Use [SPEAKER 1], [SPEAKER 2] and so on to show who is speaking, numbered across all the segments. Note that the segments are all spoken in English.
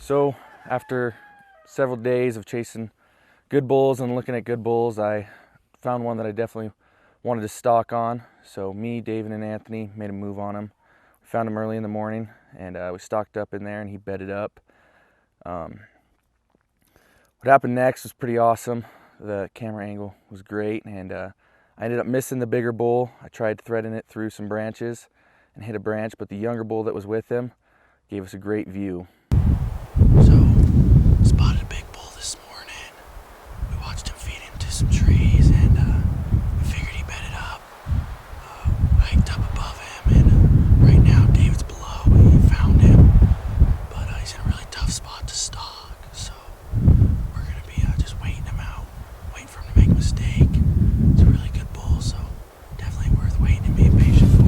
[SPEAKER 1] So after several days of chasing good bulls and looking at good bulls, I found one that I definitely wanted to stalk on. So me, David, and Anthony made a move on him. We found him early in the morning, and we stalked up in there, and he bedded up. What happened next was pretty awesome. The camera angle was great, and I ended up missing the bigger bull. I tried threading it through some branches and hit a branch, but the younger bull that was with him gave us a great view.
[SPEAKER 2] So, spotted a big bull this morning. We watched him feed into some trees, and we figured he bedded up. Hiked up above him, and right now David's below. We found him, but he's in a really tough spot to stalk. So we're gonna be just waiting him out, waiting for him to make a mistake. It's a really good bull, so definitely worth waiting and being patient for.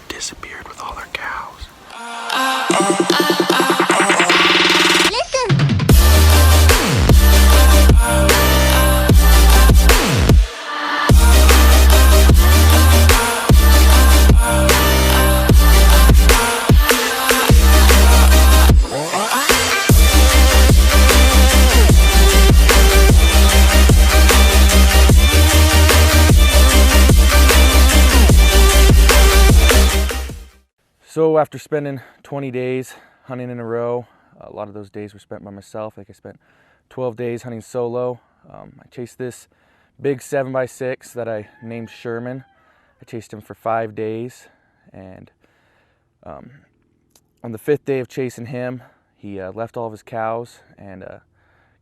[SPEAKER 2] Disappeared with all their cows.
[SPEAKER 1] So after spending 20 days hunting in a row, a lot of those days were spent by myself. I spent 12 days hunting solo. I chased this big 7x6 that I named Sherman. I chased him for 5 days, and on the 5th day of chasing him, he left all of his cows and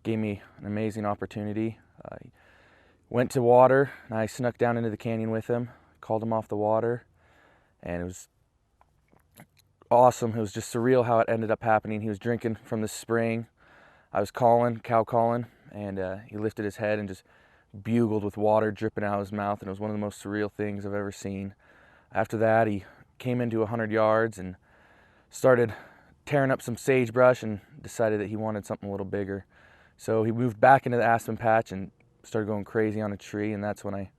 [SPEAKER 1] gave me an amazing opportunity. He went to water, and I snuck down into the canyon with him, called him off the water, and it was awesome. It was just surreal how it ended up happening. He was drinking from the spring. I was cow calling, and he lifted his head and just bugled with water dripping out of his mouth, and it was one of the most surreal things I've ever seen. After that, he came into 100 yards and started tearing up some sagebrush and decided that he wanted something a little bigger. So he moved back into the aspen patch and started going crazy on a tree, and that's when I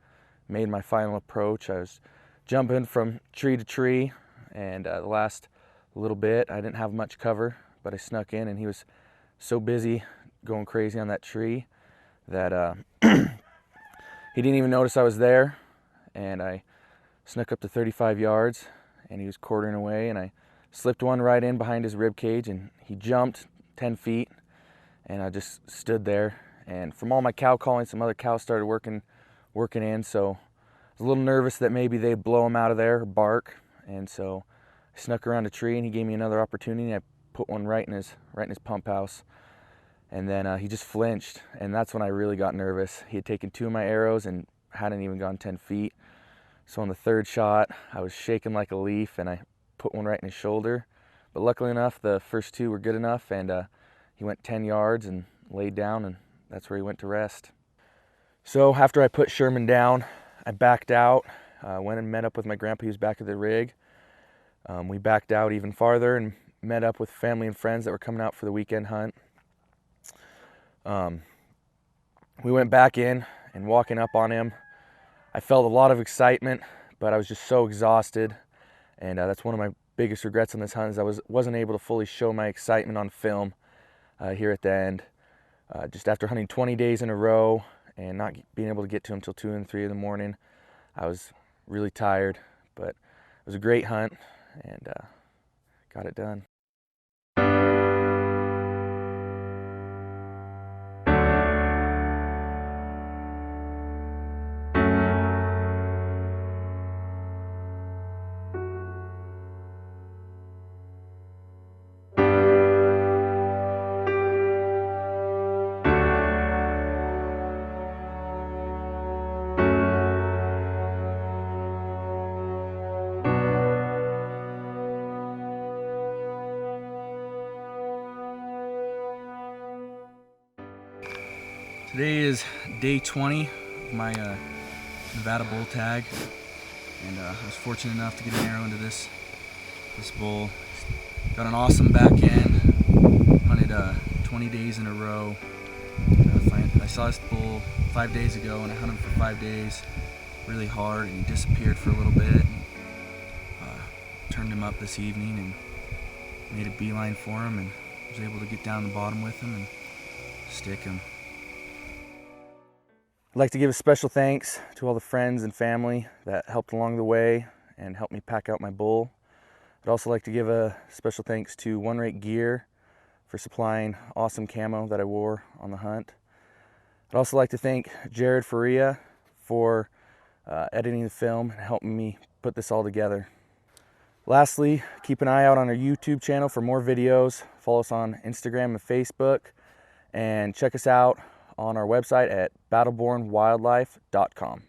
[SPEAKER 1] made my final approach. I was jumping from tree to tree, and the last little bit I didn't have much cover, but I snuck in, and he was so busy going crazy on that tree that he didn't even notice I was there. And I snuck up to 35 yards, and he was quartering away, and I slipped one right in behind his rib cage, and he jumped 10 feet, and I just stood there. And from all my cow calling, some other cows started working in, so I was a little nervous that maybe they'd blow him out of there or bark. And so I snuck around a tree, and he gave me another opportunity. I put one right in his pump house, and then he just flinched, and that's when I really got nervous. He had taken 2 of my arrows and hadn't even gone 10 feet. So on the 3rd shot, I was shaking like a leaf, and I put one right in his shoulder. But luckily enough, the first 2 were good enough, and he went 10 yards and laid down, and that's where he went to rest. So after I put Sherman down, I backed out, went and met up with my grandpa. He was back at the rig. We backed out even farther and met up with family and friends that were coming out for the weekend hunt. We went back in, and walking up on him, I felt a lot of excitement, but I was just so exhausted. And that's one of my biggest regrets on this hunt, is I wasn't able to fully show my excitement on film here at the end. Just after hunting 20 days in a row and not being able to get to him till 2 and 3 in the morning, I was really tired, but it was a great hunt, and got it done. Today is day 20 of my Nevada bull tag, and I was fortunate enough to get an arrow into this bull. Got an awesome back end, hunted 20 days in a row. I saw this bull 5 days ago, and I hunted him for 5 days really hard, and he disappeared for a little bit. And, turned him up this evening and made a beeline for him, and was able to get down the bottom with him and stick him. I'd like to give a special thanks to all the friends and family that helped along the way and helped me pack out my bull. I'd also like to give a special thanks to One Rate Gear for supplying awesome camo that I wore on the hunt. I'd also like to thank Jared Faria for editing the film and helping me put this all together. Lastly, keep an eye out on our YouTube channel for more videos. Follow us on Instagram and Facebook, and check us out on our website at battlebornwildlife.com.